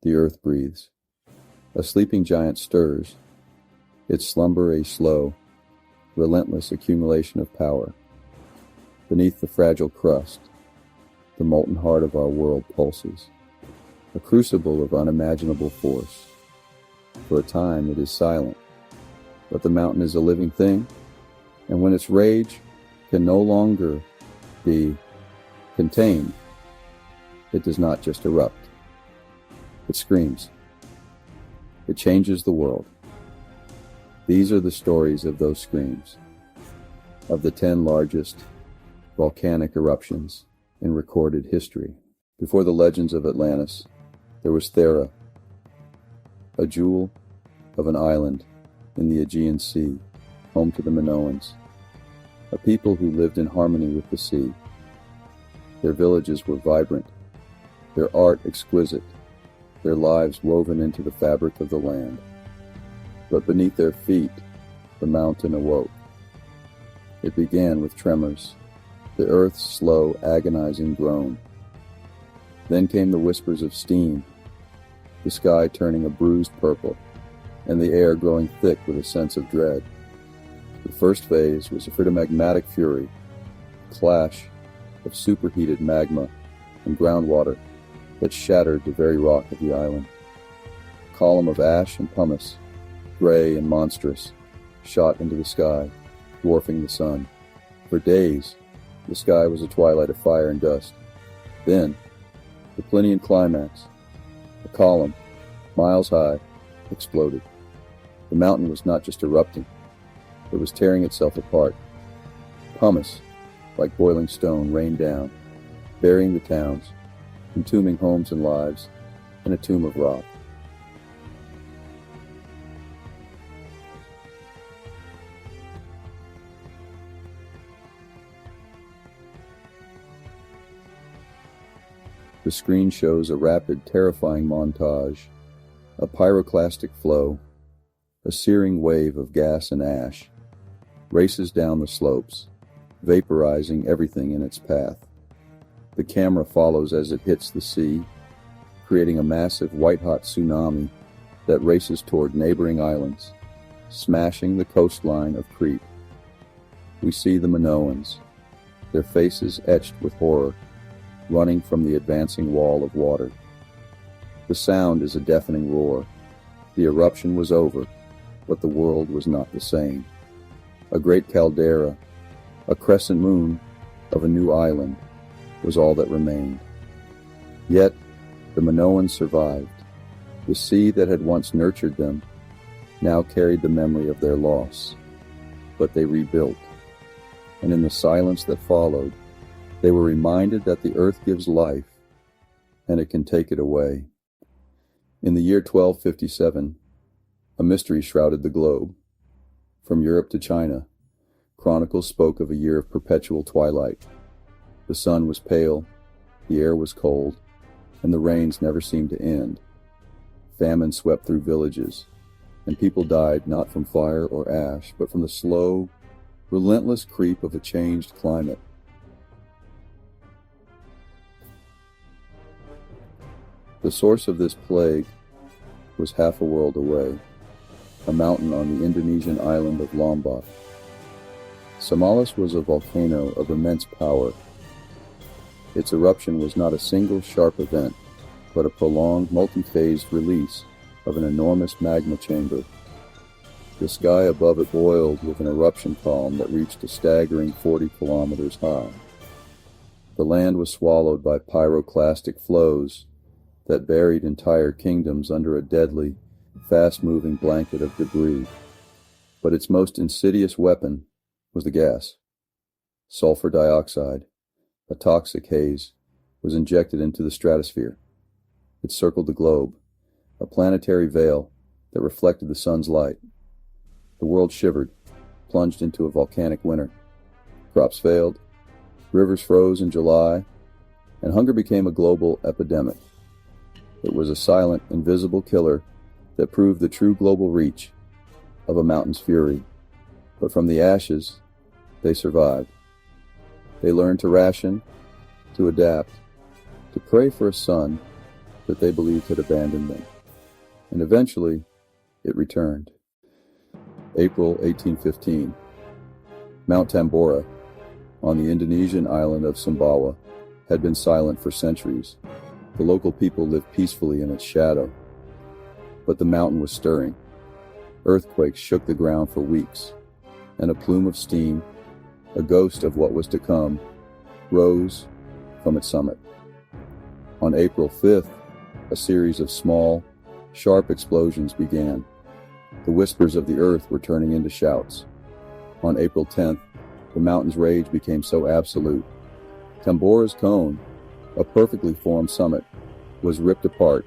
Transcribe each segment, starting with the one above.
the earth breathes. A sleeping giant stirs, its slumber a slow, relentless accumulation of power. Beneath the fragile crust, the molten heart of our world pulses, a crucible of unimaginable force. For a time it is silent, but the mountain is a living thing, and when its rage can no longer be contained, it does not just erupt. It screams. It changes the world. These are the stories of those screams, of the 10 largest volcanic eruptions in recorded history. Before the legends of Atlantis, there was Thera, a jewel of an island in the Aegean Sea, home to the Minoans, a people who lived in harmony with the sea. Their villages were vibrant, their art exquisite, their lives woven into the fabric of the land. But beneath their feet, the mountain awoke. It began with tremors, the earth's slow, agonizing groan. Then came the whispers of steam, the sky turning a bruised purple, and the air growing thick with a sense of dread. The first phase was a phreatomagmatic fury, a clash of superheated magma and groundwater that shattered the very rock of the island. A column of ash and pumice, gray and monstrous, shot into the sky, dwarfing the sun. For days, the sky was a twilight of fire and dust. Then, the Plinian climax, a column, miles high, exploded. The mountain was not just erupting, it was tearing itself apart. Pumice, like boiling stone, rained down, burying the towns, entombing homes and lives in a tomb of rock. The screen shows a rapid, terrifying montage, a pyroclastic flow, a searing wave of gas and ash, races down the slopes, vaporizing everything in its path. The camera follows as it hits the sea, creating a massive white-hot tsunami that races toward neighboring islands, smashing the coastline of Crete. We see the Minoans, their faces etched with horror, running from the advancing wall of water. The sound is a deafening roar. The eruption was over, but the world was not the same. A great caldera, a crescent moon of a new island, was all that remained. Yet, the Minoans survived. The sea that had once nurtured them now carried the memory of their loss. But they rebuilt, and in the silence that followed, they were reminded that the earth gives life, and it can take it away. In the year 1257, a mystery shrouded the globe. From Europe to China, chronicles spoke of a year of perpetual twilight. The sun was pale, the air was cold, and the rains never seemed to end. Famine swept through villages, and people died not from fire or ash, but from the slow, relentless creep of a changed climate. The source of this plague was half a world away, a mountain on the Indonesian island of Lombok. Samalis was a volcano of immense power. Its eruption was not a single sharp event, but a prolonged, multi-phased release of an enormous magma chamber. The sky above it boiled with an eruption column that reached a staggering 40 kilometers high. The land was swallowed by pyroclastic flows that buried entire kingdoms under a deadly, fast-moving blanket of debris. But its most insidious weapon was the gas. Sulfur dioxide, a toxic haze, was injected into the stratosphere. It circled the globe, a planetary veil that reflected the sun's light. The world shivered, plunged into a volcanic winter. Crops failed, rivers froze in July, and hunger became a global epidemic. It was a silent, invisible killer that proved the true global reach of a mountain's fury. But from the ashes, they survived. They learned to ration, to adapt, to pray for a sun that they believed had abandoned them. And eventually, it returned. April 1815. Mount Tambora, on the Indonesian island of Sumbawa, had been silent for centuries. The local people lived peacefully in its shadow. But the mountain was stirring. Earthquakes shook the ground for weeks, and a plume of steam, a ghost of what was to come, rose from its summit. On April 5th, a series of small, sharp explosions began. The whispers of the earth were turning into shouts. On April 10th, the mountain's rage became so absolute. Tambora's cone, a perfectly formed summit, was ripped apart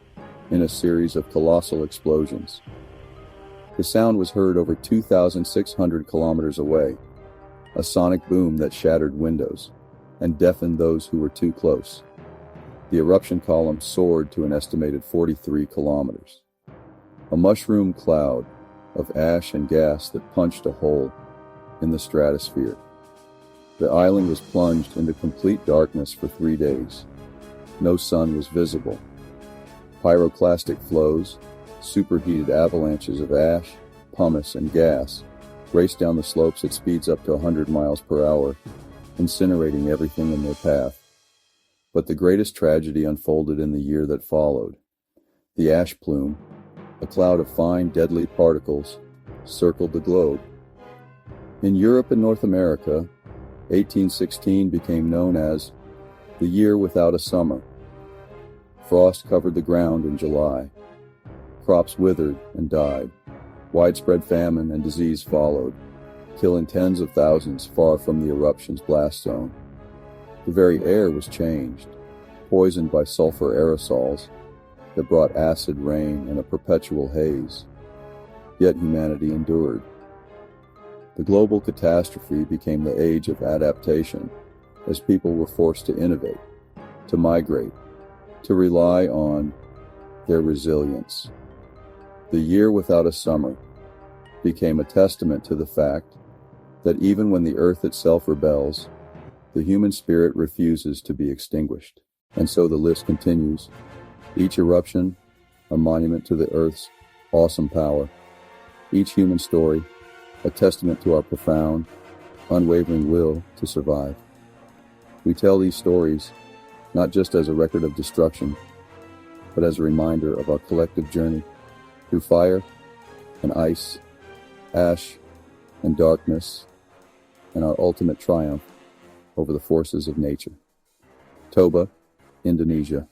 in a series of colossal explosions. The sound was heard over 2,600 kilometers away, a sonic boom that shattered windows and deafened those who were too close. The eruption column soared to an estimated 43 kilometers. A mushroom cloud of ash and gas that punched a hole in the stratosphere. The island was plunged into complete darkness for 3 days. No sun was visible. Pyroclastic flows, superheated avalanches of ash, pumice, and gas raced down the slopes at speeds up to 100 miles per hour, incinerating everything in their path. But the greatest tragedy unfolded in the year that followed. The ash plume, a cloud of fine, deadly particles, circled the globe. In Europe and North America, 1816 became known as the year without a summer. Frost covered the ground in July. Crops withered and died. Widespread famine and disease followed, killing tens of thousands far from the eruption's blast zone. The very air was changed, poisoned by sulfur aerosols that brought acid rain and a perpetual haze. Yet humanity endured. The global catastrophe became the age of adaptation, as people were forced to innovate, to migrate, to rely on their resilience. The year without a summer became a testament to the fact that even when the earth itself rebels, the human spirit refuses to be extinguished. And so the list continues. Each eruption, a monument to the earth's awesome power. Each human story, a testament to our profound, unwavering will to survive. We tell these stories not just as a record of destruction, but as a reminder of our collective journey through fire and ice, ash and darkness, and our ultimate triumph over the forces of nature. Toba, Indonesia,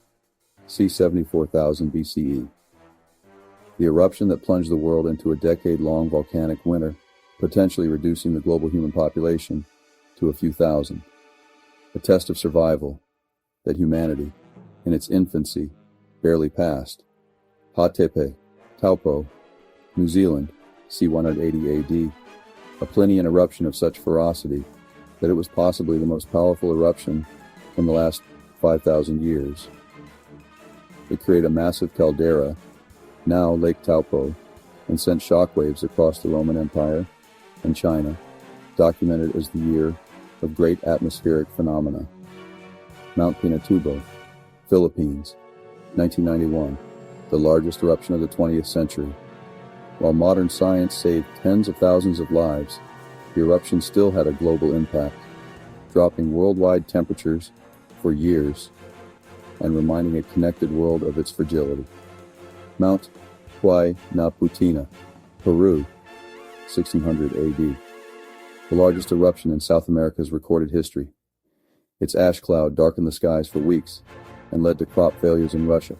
c. 74,000 BCE. The eruption that plunged the world into a decade-long volcanic winter, potentially reducing the global human population to a few thousand. A test of survival that humanity, in its infancy, barely passed. Hatepe, Taupo, New Zealand, c. 180 AD, a Plinian eruption of such ferocity that it was possibly the most powerful eruption in the last 5,000 years. It created a massive caldera, now Lake Taupo, and sent shockwaves across the Roman Empire and China, documented as the year of great atmospheric phenomena. Mount Pinatubo, Philippines, 1991, the largest eruption of the 20th century. While modern science saved tens of thousands of lives, the eruption still had a global impact, dropping worldwide temperatures for years and reminding a connected world of its fragility. Mount Huaynaputina, Peru, 1600 AD, the largest eruption in South America's recorded history. Its ash cloud darkened the skies for weeks and led to crop failures in Russia,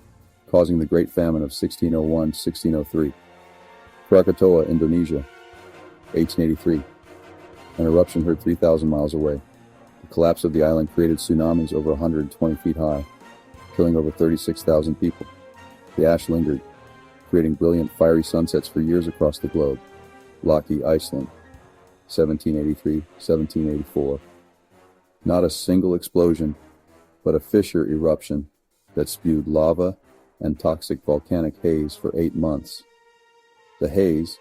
causing the Great Famine of 1601-1603. Krakatoa, Indonesia, 1883. An eruption heard 3,000 miles away. The collapse of the island created tsunamis over 120 feet high, killing over 36,000 people. The ash lingered, creating brilliant fiery sunsets for years across the globe. Laki, Iceland, 1783-1784. Not a single explosion, but a fissure eruption that spewed lava and toxic volcanic haze for 8 months. The haze,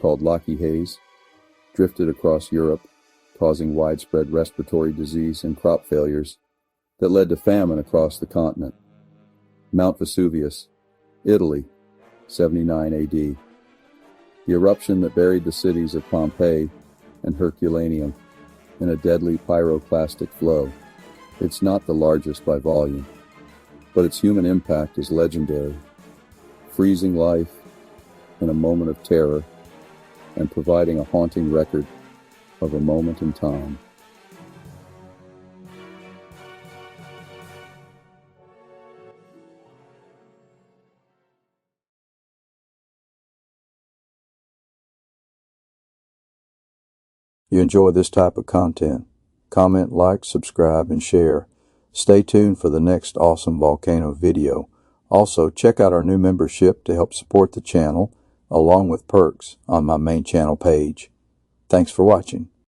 called Laki haze, drifted across Europe, causing widespread respiratory disease and crop failures that led to famine across the continent. Mount Vesuvius, Italy, 79 AD. The eruption that buried the cities of Pompeii and Herculaneum in a deadly pyroclastic flow. It's not the largest by volume, but its human impact is legendary, freezing life in a moment of terror and providing a haunting record of a moment in time. You enjoy this type of content? Comment, like, subscribe, and share. Stay tuned for the next awesome volcano video. Also, check out our new membership to help support the channel, along with perks on my main channel page. Thanks for watching.